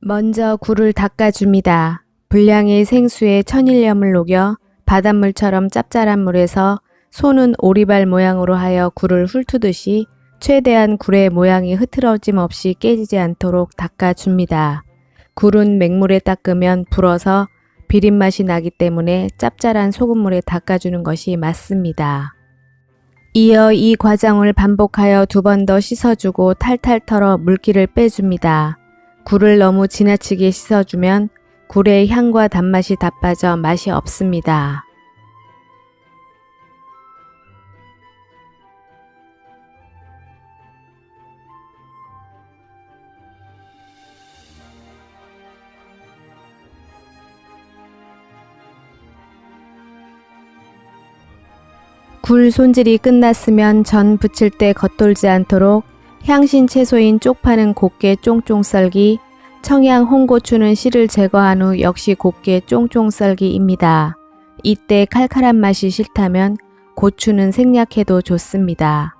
먼저 굴을 닦아줍니다. 분량의 생수에 천일염을 녹여 바닷물처럼 짭짤한 물에서 손은 오리발 모양으로 하여 굴을 훑듯이 최대한 굴의 모양이 흐트러짐 없이 깨지지 않도록 닦아줍니다. 굴은 맹물에 닦으면 불어서 비린맛이 나기 때문에 짭짤한 소금물에 닦아주는 것이 맞습니다. 이어 이 과정을 반복하여 2번 더 씻어주고 탈탈 털어 물기를 빼줍니다. 굴을 너무 지나치게 씻어주면 굴의 향과 단맛이 다 빠져 맛이 없습니다. 굴 손질이 끝났으면 전 부칠 때 겉돌지 않도록 향신 채소인 쪽파는 곱게 쫑쫑 썰기, 청양 홍고추는 씨를 제거한 후 역시 곱게 쫑쫑 썰기입니다. 이때 칼칼한 맛이 싫다면 고추는 생략해도 좋습니다.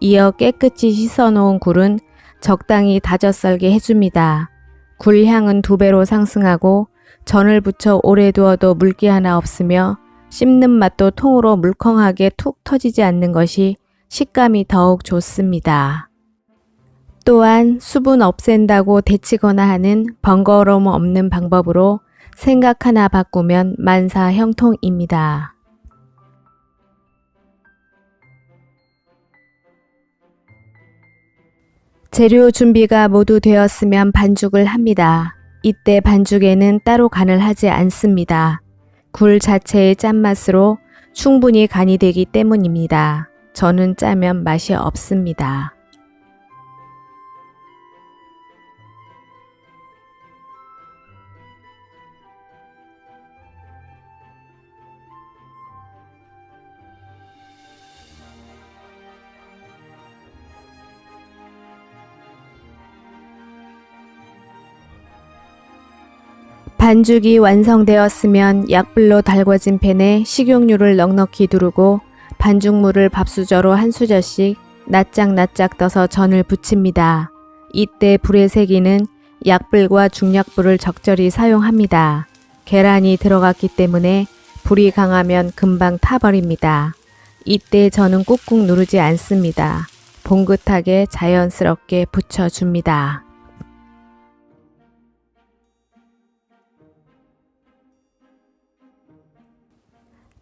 이어 깨끗이 씻어 놓은 굴은 적당히 다져 썰게 해줍니다. 굴 향은 2배로 상승하고 전을 부쳐 오래 두어도 물기 하나 없으며 씹는 맛도 통으로 물컹하게 툭 터지지 않는 것이 식감이 더욱 좋습니다. 또한 수분 없앤다고 데치거나 하는 번거로움 없는 방법으로 생각 하나 바꾸면 만사 형통입니다. 재료 준비가 모두 되었으면 반죽을 합니다. 이때 반죽에는 따로 간을 하지 않습니다. 굴 자체의 짠맛으로 충분히 간이 되기 때문입니다. 저는 짜면 맛이 없습니다. 반죽이 완성되었으면 약불로 달궈진 팬에 식용유를 넉넉히 두르고 반죽물을 밥수저로 한 수저씩 납작납작 떠서 전을 부칩니다. 이때 불의 세기는 약불과 중약불을 적절히 사용합니다. 계란이 들어갔기 때문에 불이 강하면 금방 타버립니다. 이때 저는 꾹꾹 누르지 않습니다. 봉긋하게 자연스럽게 붙여줍니다.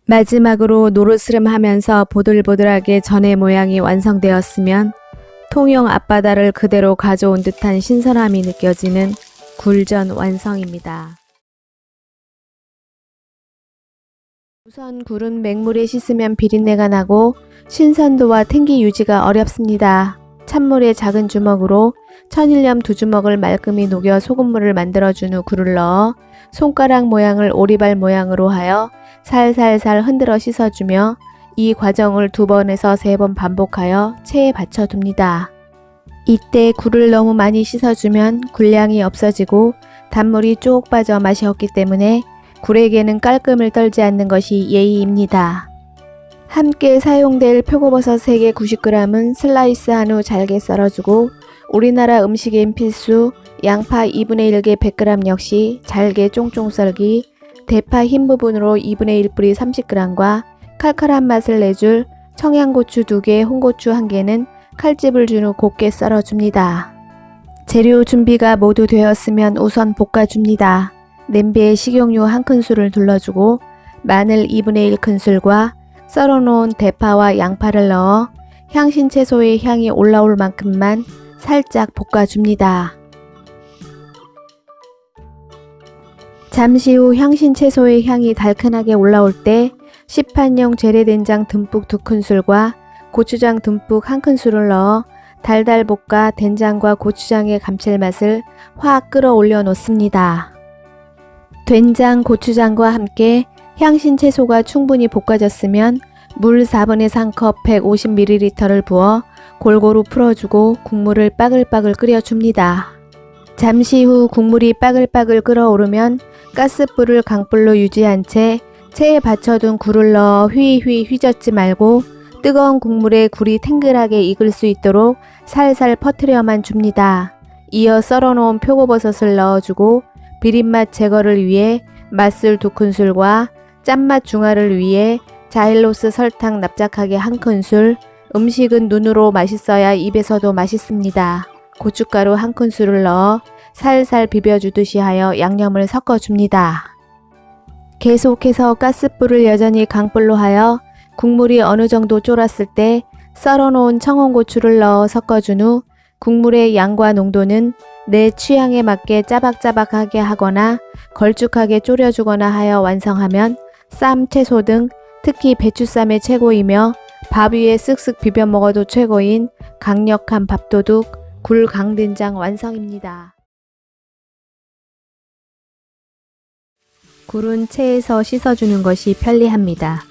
마지막으로 노르스름하면서 보들보들하게 전의 모양이 완성되었으면 통영 앞바다를 그대로 가져온 듯한 신선함이 느껴지는 굴전 완성입니다. 우선 굴은 맹물에 씻으면 비린내가 나고 신선도와 텐기 유지가 어렵습니다. 찬물에 작은 주먹으로 천일염 2주먹을 말끔히 녹여 소금물을 만들어준 후 굴을 넣어 손가락 모양을 오리발 모양으로 하여 살살살 흔들어 씻어주며 이 과정을 2번에서 3번 반복하여 체에 받쳐둡니다. 이때 굴을 너무 많이 씻어주면 굴량이 없어지고 단물이 쭉 빠져 맛이 없기 때문에 굴에게는 깔끔을 떨지 않는 것이 예의입니다. 함께 사용될 표고버섯 3개 90g은 슬라이스한 후 잘게 썰어주고 우리나라 음식엔 필수 양파 2분의 1개 100g 역시 잘게 쫑쫑 썰기, 대파 흰 부분으로 2분의 1뿌리 30g과 칼칼한 맛을 내줄 청양고추 2개, 홍고추 1개는 칼집을 준 후 곱게 썰어줍니다. 재료 준비가 모두 되었으면 우선 볶아줍니다. 냄비에 식용유 1큰술을 둘러주고 마늘 2분의 1큰술과 썰어놓은 대파와 양파를 넣어 향신 채소의 향이 올라올 만큼만 살짝 볶아줍니다. 잠시 후 향신 채소의 향이 달큰하게 올라올 때 시판용 재래된장 듬뿍 2큰술과 고추장 듬뿍 1큰술을 넣어 달달 볶아 된장과 고추장의 감칠맛을 확 끌어올려 놓습니다. 된장, 고추장과 함께 향신 채소가 충분히 볶아졌으면 물 4분의 3컵 150ml를 부어 골고루 풀어주고 국물을 빠글빠글 끓여줍니다. 잠시 후 국물이 빠글빠글 끓어오르면 가스불을 강불로 유지한 채 체에 받쳐둔 굴을 넣어 휘휘 휘젓지 말고 뜨거운 국물에 굴이 탱글하게 익을 수 있도록 살살 퍼뜨려만 줍니다. 이어 썰어놓은 표고버섯을 넣어주고 비린맛 제거를 위해 맛술 2큰술과 짠맛 중화를 위해 자일로스 설탕 납작하게 1큰술, 음식은 눈으로 맛있어야 입에서도 맛있습니다. 고춧가루 1큰술을 넣어 살살 비벼주듯이 하여 양념을 섞어줍니다. 계속해서 가스불을 여전히 강불로 하여 국물이 어느 정도 졸았을 때 썰어놓은 청원고추를 넣어 섞어준 후 국물의 양과 농도는 내 취향에 맞게 짜박짜박하게 하거나 걸쭉하게 졸여주거나 하여 완성하면 쌈, 채소 등 특히 배추쌈의 최고이며 밥 위에 쓱쓱 비벼 먹어도 최고인 강력한 밥도둑 굴 강된장 완성입니다. 굴은 체에서 씻어주는 것이 편리합니다.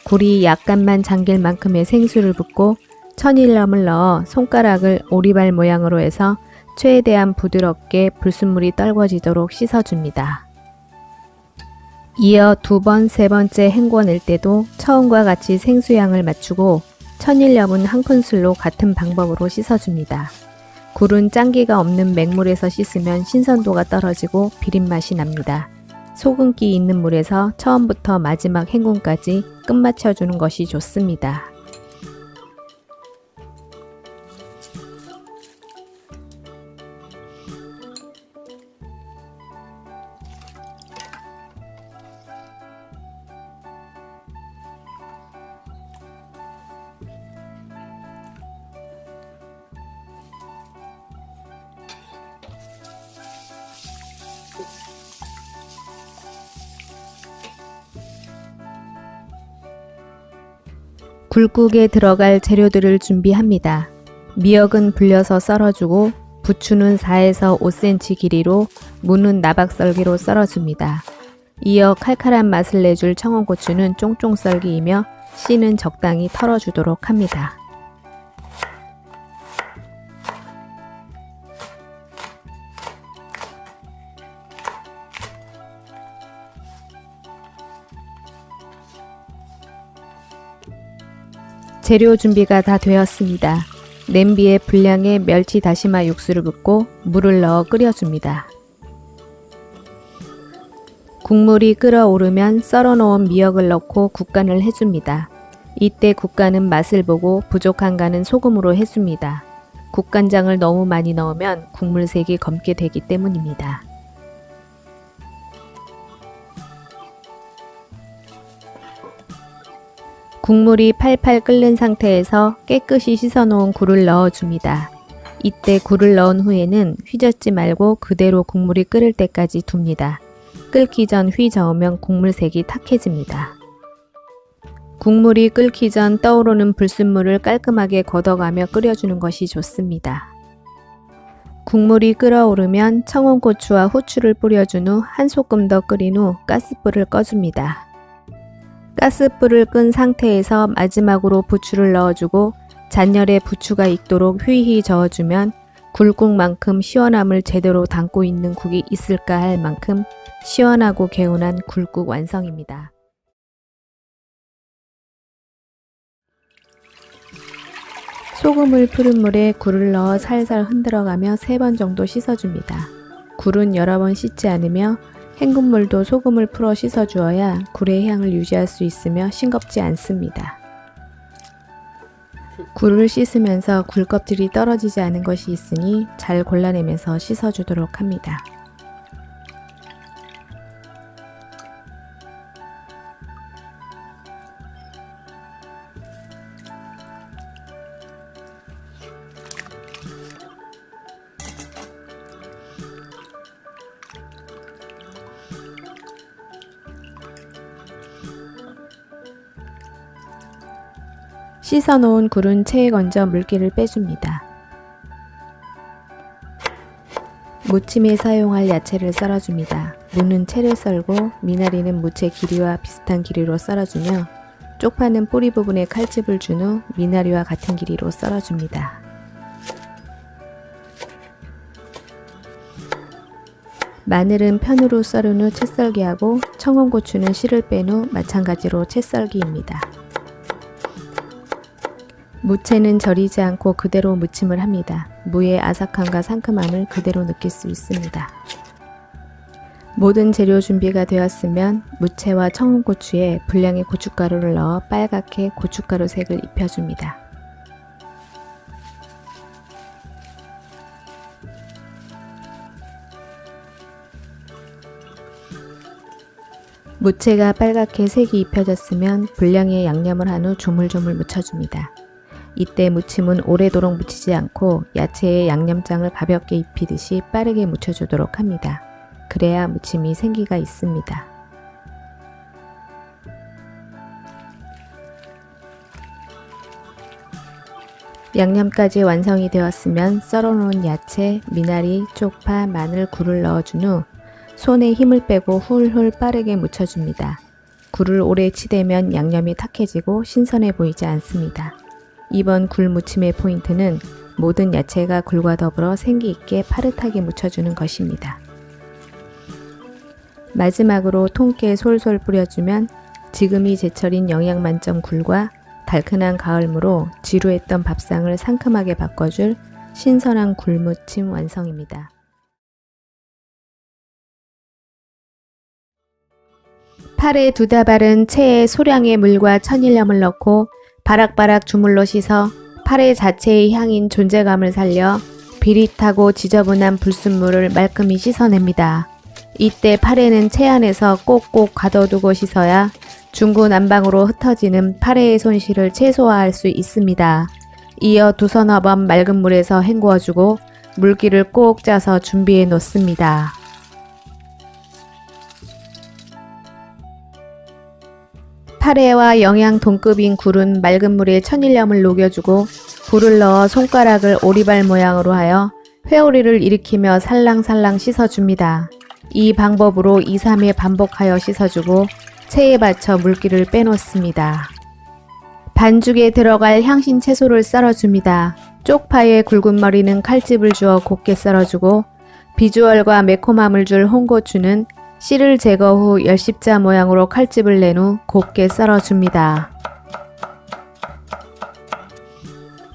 굴이 약간만 잠길 만큼의 생수를 붓고 천일염을 넣어 손가락을 오리발 모양으로 해서 최대한 부드럽게 불순물이 떨궈지도록 씻어줍니다. 이어 2번, 3번째 헹궈낼 때도 처음과 같이 생수양을 맞추고 천일염은 1큰술로 같은 방법으로 씻어줍니다. 굴은 짠기가 없는 맹물에서 씻으면 신선도가 떨어지고 비린맛이 납니다. 소금기 있는 물에서 처음부터 마지막 헹굼까지 끝마쳐주는 것이 좋습니다. 굴국에 들어갈 재료들을 준비합니다. 미역은 불려서 썰어주고 부추는 4에서 5cm 길이로 무는 나박썰기로 썰어줍니다. 이어 칼칼한 맛을 내줄 청원고추는 쫑쫑 썰기이며 씨는 적당히 털어주도록 합니다. 재료 준비가 다 되었습니다. 냄비에 분량의 멸치 다시마 육수를 붓고 물을 넣어 끓여줍니다. 국물이 끓어오르면 썰어놓은 미역을 넣고 국간을 해줍니다. 이때 국간은 맛을 보고 부족한가는 소금으로 해줍니다. 국간장을 너무 많이 넣으면 국물색이 검게 되기 때문입니다. 국물이 팔팔 끓는 상태에서 깨끗이 씻어놓은 굴을 넣어줍니다. 이때 굴을 넣은 후에는 휘젓지 말고 그대로 국물이 끓을 때까지 둡니다. 끓기 전 휘저으면 국물색이 탁해집니다. 국물이 끓기 전 떠오르는 불순물을 깔끔하게 걷어가며 끓여주는 것이 좋습니다. 국물이 끓어오르면 청원고추와 후추를 뿌려준 후 한 소끔 더 끓인 후 가스불을 꺼줍니다. 가스불을 끈 상태에서 마지막으로 부추를 넣어주고 잔열에 부추가 익도록 휘휘 저어주면 굴국만큼 시원함을 제대로 담고 있는 국이 있을까 할 만큼 시원하고 개운한 굴국 완성입니다. 소금을 푸른 물에 굴을 넣어 살살 흔들어가며 3번 정도 씻어줍니다. 굴은 여러 번 씻지 않으며 헹군물도 소금을 풀어 씻어주어야 굴의 향을 유지할 수 있으며 싱겁지 않습니다. 굴을 씻으면서 굴 껍질이 떨어지지 않은 것이 있으니 잘 골라내면서 씻어주도록 합니다. 씻어놓은 굴은 체에 건져 물기를 빼줍니다. 무침에 사용할 야채를 썰어줍니다. 무는 채를 썰고 미나리는 무채 길이와 비슷한 길이로 썰어주며 쪽파는 뿌리 부분에 칼집을 준 후 미나리와 같은 길이로 썰어줍니다. 마늘은 편으로 썰은 후 채썰기하고 청원고추는 씨를 뺀 후 마찬가지로 채썰기입니다. 무채는 절이지 않고 그대로 무침을 합니다. 무의 아삭함과 상큼함을 그대로 느낄 수 있습니다. 모든 재료 준비가 되었으면 무채와 청양고추에 분량의 고춧가루를 넣어 빨갛게 고춧가루 색을 입혀줍니다. 무채가 빨갛게 색이 입혀졌으면 분량의 양념을 한 후 조물조물 묻혀줍니다. 이때 무침은 오래도록 묻히지 않고 야채에 양념장을 가볍게 입히듯이 빠르게 묻혀주도록 합니다. 그래야 무침이 생기가 있습니다. 양념까지 완성이 되었으면 썰어놓은 야채, 미나리, 쪽파, 마늘, 굴을 넣어준 후 손에 힘을 빼고 훌훌 빠르게 묻혀줍니다. 굴을 오래 치대면 양념이 탁해지고 신선해 보이지 않습니다. 이번 굴 무침의 포인트는 모든 야채가 굴과 더불어 생기 있게 파릇하게 묻혀주는 것입니다. 마지막으로 통깨 솔솔 뿌려주면 지금이 제철인 영양 만점 굴과 달큰한 가을무로 지루했던 밥상을 상큼하게 바꿔줄 신선한 굴무침 완성입니다. 팔에 2다발은 체에 소량의 물과 천일염을 넣고 바락바락 주물러 씻어 파래 자체의 향인 존재감을 살려 비릿하고 지저분한 불순물을 말끔히 씻어냅니다. 이때 파래는 채 안에서 꼭꼭 가둬두고 씻어야 중구난방으로 흩어지는 파래의 손실을 최소화할 수 있습니다. 이어 2~3번 맑은 물에서 헹구어주고 물기를 꼭 짜서 준비해 놓습니다. 파래와 영양 동급인 굴은 맑은 물에 천일염을 녹여주고 굴을 넣어 손가락을 오리발 모양으로 하여 회오리를 일으키며 살랑살랑 씻어줍니다. 이 방법으로 2~3회 반복하여 씻어주고 체에 받쳐 물기를 빼놓습니다. 반죽에 들어갈 향신 채소를 썰어줍니다. 쪽파에 굵은 머리는 칼집을 주어 곱게 썰어주고 비주얼과 매콤함을 줄 홍고추는 씨를 제거 후 열십자 모양으로 칼집을 낸 후 곱게 썰어줍니다.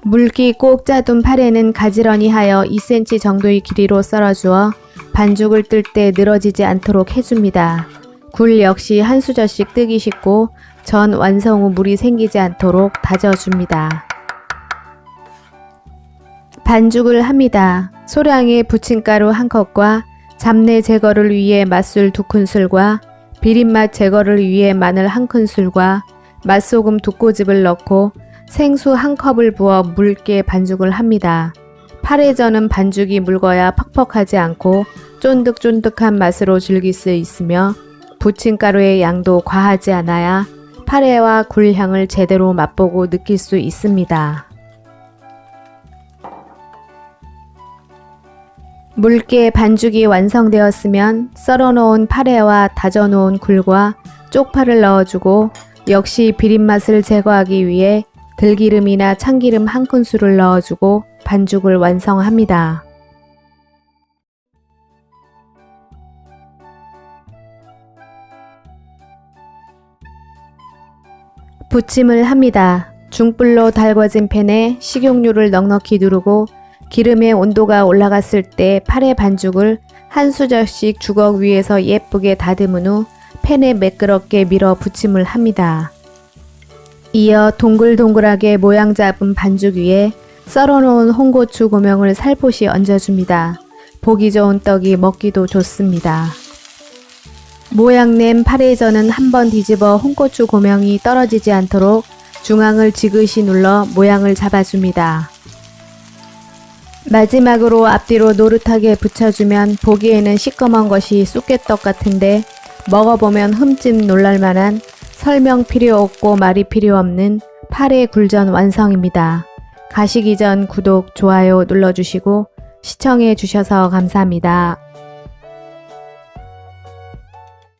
물기 꼭 짜둔 파래는 가지런히 하여 2cm 정도의 길이로 썰어주어 반죽을 뜰 때 늘어지지 않도록 해줍니다. 굴 역시 한 수저씩 뜨기 쉽고 전 완성 후 물이 생기지 않도록 다져줍니다. 반죽을 합니다. 소량의 부침가루 1컵과 잡내 제거를 위해 맛술 2큰술과 비린맛 제거를 위해 마늘 1큰술과 맛소금 2꼬집을 넣고 생수 1컵을 부어 묽게 반죽을 합니다. 파래전은 반죽이 묽어야 퍽퍽하지 않고 쫀득쫀득한 맛으로 즐길 수 있으며 부침가루의 양도 과하지 않아야 파래와 굴 향을 제대로 맛보고 느낄 수 있습니다. 묽게 반죽이 완성되었으면 썰어놓은 파래와 다져놓은 굴과 쪽파를 넣어주고 역시 비린맛을 제거하기 위해 들기름이나 참기름 1큰술을 넣어주고 반죽을 완성합니다. 부침을 합니다. 중불로 달궈진 팬에 식용유를 넉넉히 두르고 기름의 온도가 올라갔을 때 파래 반죽을 한 수저씩 주걱 위에서 예쁘게 다듬은 후 팬에 매끄럽게 밀어 부침을 합니다. 이어 동글동글하게 모양 잡은 반죽 위에 썰어놓은 홍고추 고명을 살포시 얹어줍니다. 보기 좋은 떡이 먹기도 좋습니다. 모양낸 파래전은 한번 뒤집어 홍고추 고명이 떨어지지 않도록 중앙을 지그시 눌러 모양을 잡아줍니다. 마지막으로 앞뒤로 노릇하게 붙여주면 보기에는 시꺼먼 것이 쑥개떡 같은데 먹어보면 흠집 놀랄만한 설명 필요 없고 말이 필요 없는 파래 굴전 완성입니다. 가시기 전 구독, 좋아요 눌러주시고 시청해 주셔서 감사합니다.